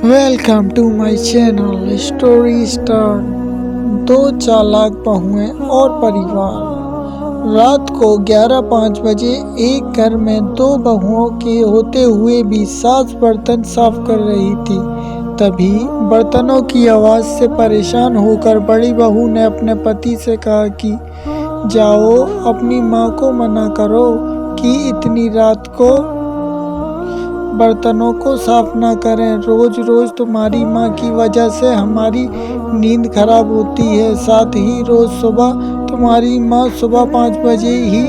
Welcome to my channel Story Star. दो चालाक बहुएं और परिवार। रात को 11:05 बजे एक घर में दो बहुओं के होते हुए भी सास बर्तन साफ कर रही थी। तभी बर्तनों की आवाज़ से परेशान होकर बड़ी बहू ने अपने पति से कहा कि जाओ अपनी माँ को मना करो कि इतनी रात को बर्तनों को साफ ना करें। रोज रोज तुम्हारी माँ की वजह से हमारी नींद खराब होती है। साथ ही रोज सुबह तुम्हारी माँ सुबह 5 बजे ही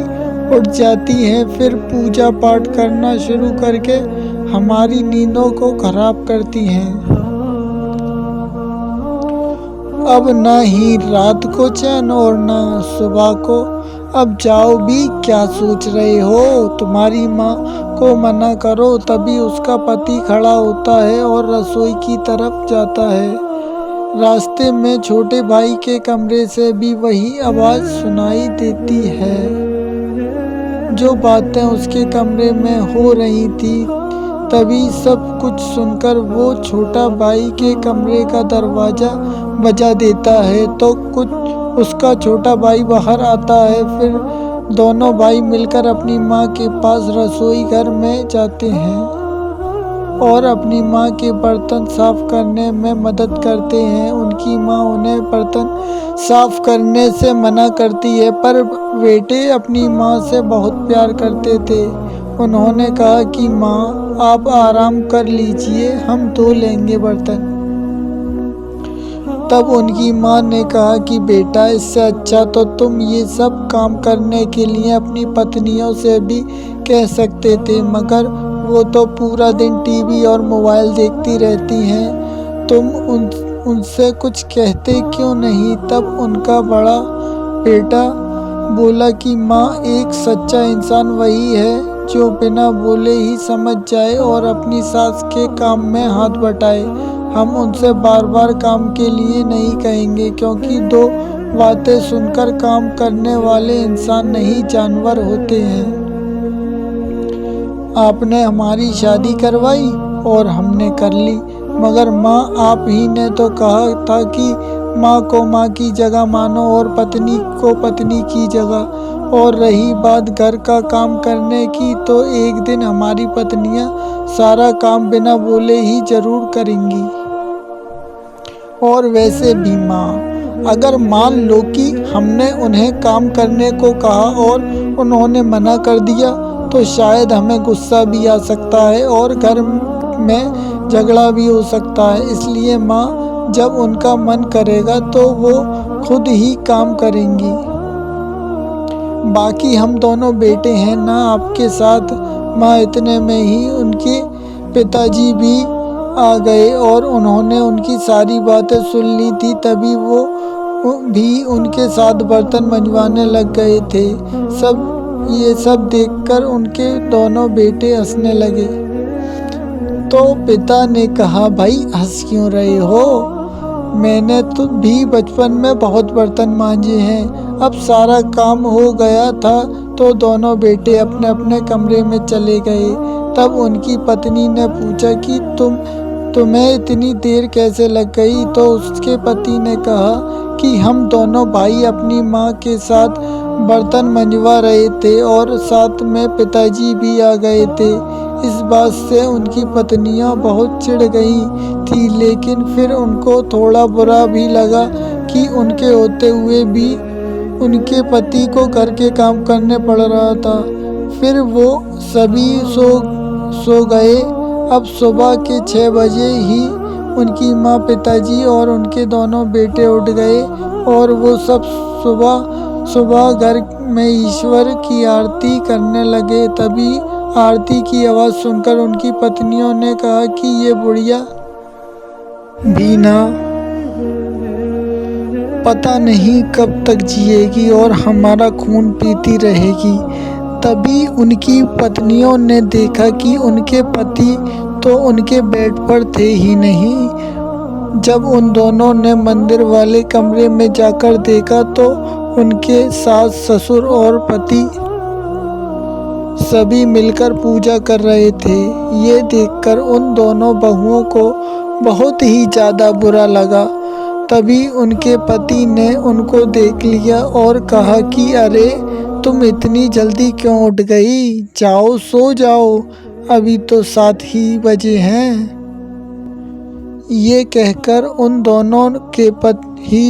उठ जाती है, फिर पूजा पाठ करना शुरू करके हमारी नींदों को खराब करती हैं। अब ना ही रात को चैन और ना सुबह को। अब जाओ भी क्या सोच रहे हो? तुम्हारी माँ को मना करो। तभी उसका पति खड़ा होता है और रसोई की तरफ जाता है। रास्ते में छोटे भाई के कमरे से भी वही आवाज़ सुनाई देती है। जो बातें उसके कमरे में हो रही थी, तभी सब कुछ सुनकर वो छोटा भाई के कमरे का दरवाज़ा बजा देता है तो कुछ उसका छोटा भाई बाहर आता है। फिर दोनों भाई मिलकर अपनी माँ के पास रसोई घर में जाते हैं और अपनी माँ के बर्तन साफ करने में मदद करते हैं। उनकी माँ उन्हें बर्तन साफ करने से मना करती है, पर बेटे अपनी माँ से बहुत प्यार करते थे। उन्होंने कहा कि माँ आप आराम कर लीजिए, हम धो लेंगे बर्तन। तब उनकी माँ ने कहा कि बेटा इससे अच्छा तो तुम ये सब काम करने के लिए अपनी पत्नियों से भी कह सकते थे, मगर वो तो पूरा दिन टीवी और मोबाइल देखती रहती हैं। तुम उनसे कुछ कहते क्यों नहीं? तब उनका बड़ा बेटा बोला कि माँ एक सच्चा इंसान वही है जो बिना बोले ही समझ जाए और अपनी सास के काम में हाथ बटाए। हम उनसे बार बार काम के लिए नहीं कहेंगे, क्योंकि दो बातें सुनकर काम करने वाले इंसान नहीं जानवर होते हैं। आपने हमारी शादी करवाई और हमने कर ली, मगर माँ आप ही ने तो कहा था कि माँ को माँ की जगह मानो और पत्नी को पत्नी की जगह। और रही बात घर का काम करने की, तो एक दिन हमारी पत्नियाँ सारा काम बिना बोले ही जरूर करेंगी। और वैसे भी माँ, अगर मान लो कि हमने उन्हें काम करने को कहा और उन्होंने मना कर दिया, तो शायद हमें गुस्सा भी आ सकता है और घर में झगड़ा भी हो सकता है। इसलिए माँ, जब उनका मन करेगा तो वो खुद ही काम करेंगी। बाकी हम दोनों बेटे हैं ना आपके साथ। माँ इतने में ही उनके पिताजी भी आ गए और उन्होंने उनकी सारी बातें सुन ली थी। तभी वो भी उनके साथ बर्तन मंजवाने लग गए थे। ये सब देखकर उनके दोनों बेटे हंसने लगे। तो पिता ने कहा, भाई हंस क्यों रहे हो? मैंने तो भी बचपन में बहुत बर्तन मांजे हैं। अब सारा काम हो गया था तो दोनों बेटे अपने अपने कमरे में चले गए। तब उनकी पत्नी ने पूछा कि तुम्हें इतनी देर कैसे लग गई? तो उसके पति ने कहा कि हम दोनों भाई अपनी माँ के साथ बर्तन मंजवा रहे थे और साथ में पिताजी भी आ गए थे। इस बात से उनकी पत्नियां बहुत चिढ़ गई थी, लेकिन फिर उनको थोड़ा बुरा भी लगा कि उनके होते हुए भी उनके पति को घर के काम करने पड़ रहा था। फिर वो सभी सो गए। अब सुबह के 6 बजे ही उनकी माँ, पिताजी और उनके दोनों बेटे उठ गए और वो सब सुबह सुबह घर में ईश्वर की आरती करने लगे। तभी आरती की आवाज़ सुनकर उनकी पत्नियों ने कहा कि ये बुढ़िया भी ना पता नहीं कब तक जिएगी और हमारा खून पीती रहेगी। तभी उनकी पत्नियों ने देखा कि उनके पति तो उनके बेड पर थे ही नहीं। जब उन दोनों ने मंदिर वाले कमरे में जाकर देखा तो उनके सास, ससुर और पति सभी मिलकर पूजा कर रहे थे। ये देखकर उन दोनों बहुओं को बहुत ही ज़्यादा बुरा लगा। तभी उनके पति ने उनको देख लिया और कहा कि अरे तुम इतनी जल्दी क्यों उठ गई, जाओ सो जाओ, अभी तो 7 ही बजे हैं। ये कहकर उन दोनों के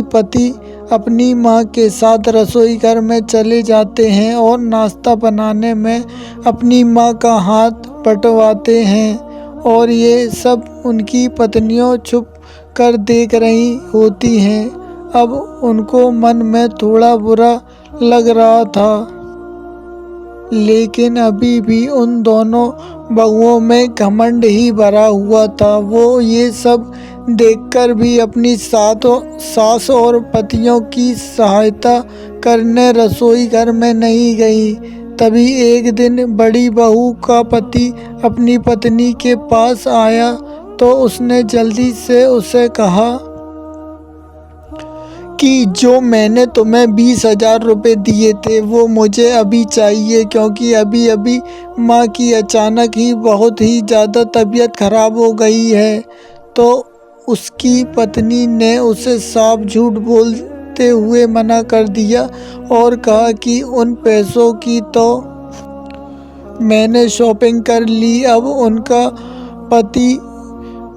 पति अपनी माँ के साथ रसोई घर में चले जाते हैं और नाश्ता बनाने में अपनी माँ का हाथ बटवाते हैं और ये सब उनकी पत्नियों छुप कर देख रही होती हैं। अब उनको मन में थोड़ा बुरा लग रहा था, लेकिन अभी भी उन दोनों बहुओं में घमंड ही भरा हुआ था। वो ये सब देखकर भी अपनी सास और पतियों की सहायता करने रसोई घर में नहीं गई। तभी एक दिन बड़ी बहू का पति अपनी पत्नी के पास आया तो उसने जल्दी से उसे कहा कि जो मैंने तुम्हें 20,000 रुपये दिए थे वो मुझे अभी चाहिए, क्योंकि अभी अभी माँ की अचानक ही बहुत ही ज़्यादा तबीयत खराब हो गई है। तो उसकी पत्नी ने उसे साफ झूठ बोलते हुए मना कर दिया और कहा कि उन पैसों की तो मैंने शॉपिंग कर ली। अब उनका पति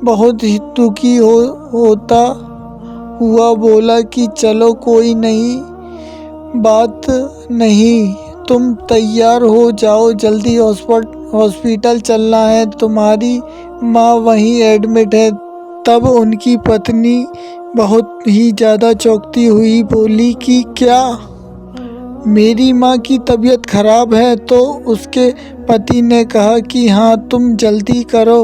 बहुत ही दुखी होता हुआ बोला कि चलो कोई नहीं, बात नहीं, तुम तैयार हो जाओ, जल्दी हॉस्पिटल चलना है, तुम्हारी माँ वहीं एडमिट है। तब उनकी पत्नी बहुत ही ज़्यादा चौंकती हुई बोली कि क्या मेरी माँ की तबीयत खराब है? तो उसके पति ने कहा कि हाँ तुम जल्दी करो,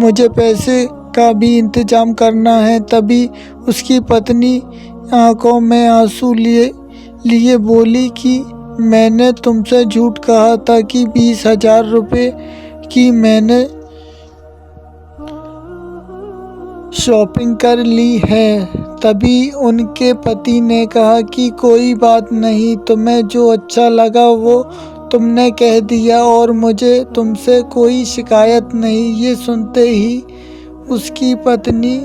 मुझे पैसे का भी इंतज़ाम करना है। तभी उसकी पत्नी आंखों में आंसू लिए बोली कि मैंने तुमसे झूठ कहा था कि 20,000 रुपये की मैंने शॉपिंग कर ली है। तभी उनके पति ने कहा कि कोई बात नहीं, तुम्हें जो अच्छा लगा वो तुमने कह दिया और मुझे तुमसे कोई शिकायत नहीं। ये सुनते ही उसकी पत्नी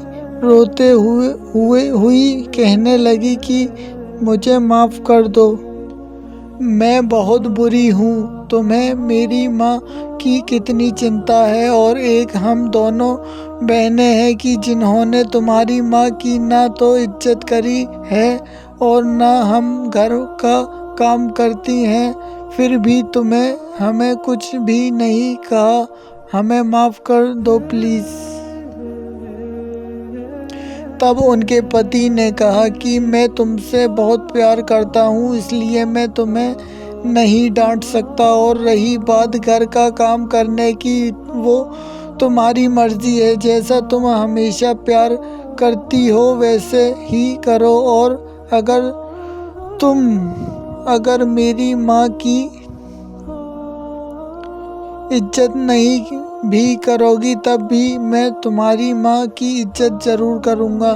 रोते हुई कहने लगी कि मुझे माफ़ कर दो, मैं बहुत बुरी हूँ, तुम्हें मेरी माँ की कितनी चिंता है और एक हम दोनों बहनें हैं कि जिन्होंने तुम्हारी माँ की ना तो इज्जत करी है और ना हम घर का काम करती हैं, फिर भी तुम्हें हमें कुछ भी नहीं कहा, हमें माफ़ कर दो प्लीज़। तब उनके पति ने कहा कि मैं तुमसे बहुत प्यार करता हूँ, इसलिए मैं तुम्हें नहीं डांट सकता, और रही बात घर का काम करने की, वो तुम्हारी मर्जी है, जैसा तुम हमेशा प्यार करती हो वैसे ही करो। और अगर मेरी माँ की इज्जत नहीं भी करोगी तब भी मैं तुम्हारी माँ की इज्जत ज़रूर करूँगा।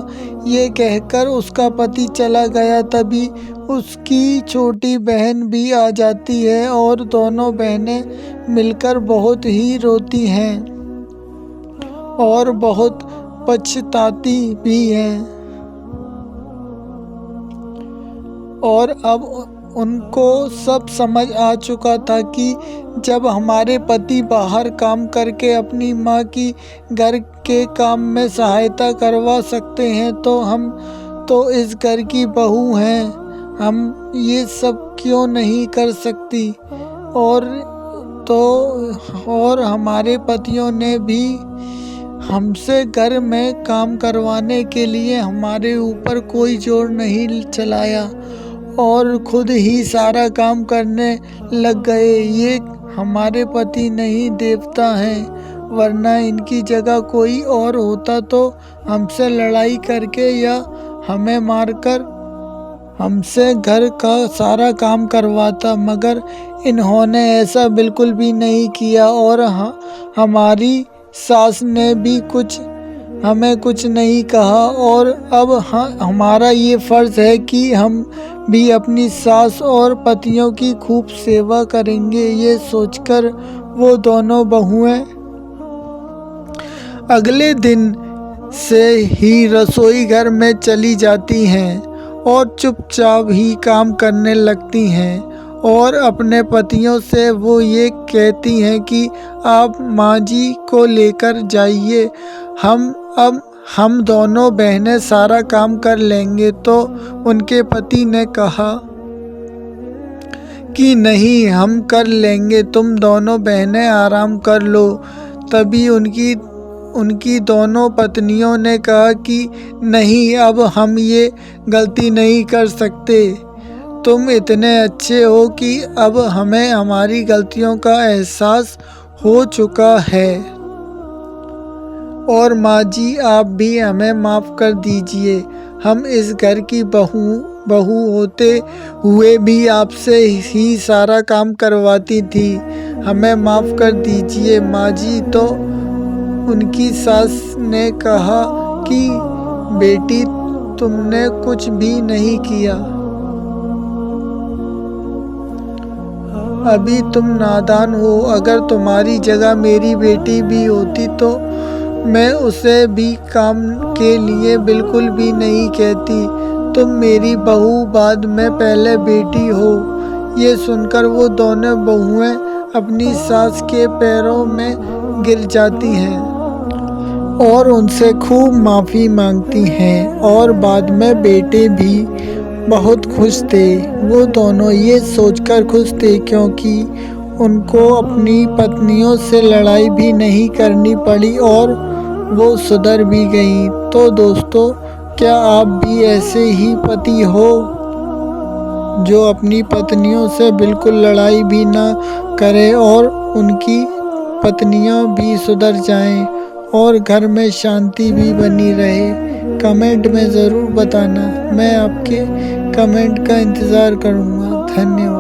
ये कहकर उसका पति चला गया। तभी उसकी छोटी बहन भी आ जाती है और दोनों बहनें मिलकर बहुत ही रोती हैं और बहुत पछताती भी हैं। और अब उनको सब समझ आ चुका था कि जब हमारे पति बाहर काम करके अपनी माँ की घर के काम में सहायता करवा सकते हैं तो हम तो इस घर की बहू हैं, हम ये सब क्यों नहीं कर सकती। और हमारे पतियों ने भी हमसे घर में काम करवाने के लिए हमारे ऊपर कोई जोर नहीं चलाया और खुद ही सारा काम करने लग गए। ये हमारे पति नहीं देवता हैं, वरना इनकी जगह कोई और होता तो हमसे लड़ाई करके या हमें मारकर हमसे घर का सारा काम करवाता, मगर इन्होंने ऐसा बिल्कुल भी नहीं किया। और हमारी सास ने भी हमें कुछ नहीं कहा। और अब हमारा ये फ़र्ज़ है कि हम भी अपनी सास और पतियों की खूब सेवा करेंगे। ये सोचकर वो दोनों बहुएं अगले दिन से ही रसोई घर में चली जाती हैं और चुपचाप ही काम करने लगती हैं और अपने पतियों से वो ये कहती हैं कि आप माँ जी को लेकर जाइए, हम दोनों बहनें सारा काम कर लेंगे। तो उनके पति ने कहा कि नहीं, हम कर लेंगे, तुम दोनों बहनें आराम कर लो। तभी उनकी दोनों पत्नियों ने कहा कि नहीं, अब हम ये गलती नहीं कर सकते। तुम इतने अच्छे हो कि अब हमें हमारी गलतियों का एहसास हो चुका है और माँ जी आप भी हमें माफ़ कर दीजिए। हम इस घर की बहू होते हुए भी आपसे ही सारा काम करवाती थी, हमें माफ़ कर दीजिए माँ जी। तो उनकी सास ने कहा कि बेटी, तुमने कुछ भी नहीं किया, अभी तुम नादान हो। अगर तुम्हारी जगह मेरी बेटी भी होती तो मैं उसे भी काम के लिए बिल्कुल भी नहीं कहती। तुम मेरी बहू बाद में पहले बेटी हो। ये सुनकर वो दोनों बहुएं अपनी सास के पैरों में गिर जाती हैं और उनसे खूब माफ़ी मांगती हैं और बाद में बेटे भी बहुत खुश थे। वो दोनों ये सोचकर खुश थे क्योंकि उनको अपनी पत्नियों से लड़ाई भी नहीं करनी पड़ी और वो सुधर भी गई। तो दोस्तों, क्या आप भी ऐसे ही पति हो जो अपनी पत्नियों से बिल्कुल लड़ाई भी ना करें और उनकी पत्नियां भी सुधर जाएं और घर में शांति भी बनी रहे? कमेंट में ज़रूर बताना, मैं आपके कमेंट का इंतज़ार करूँगा। धन्यवाद।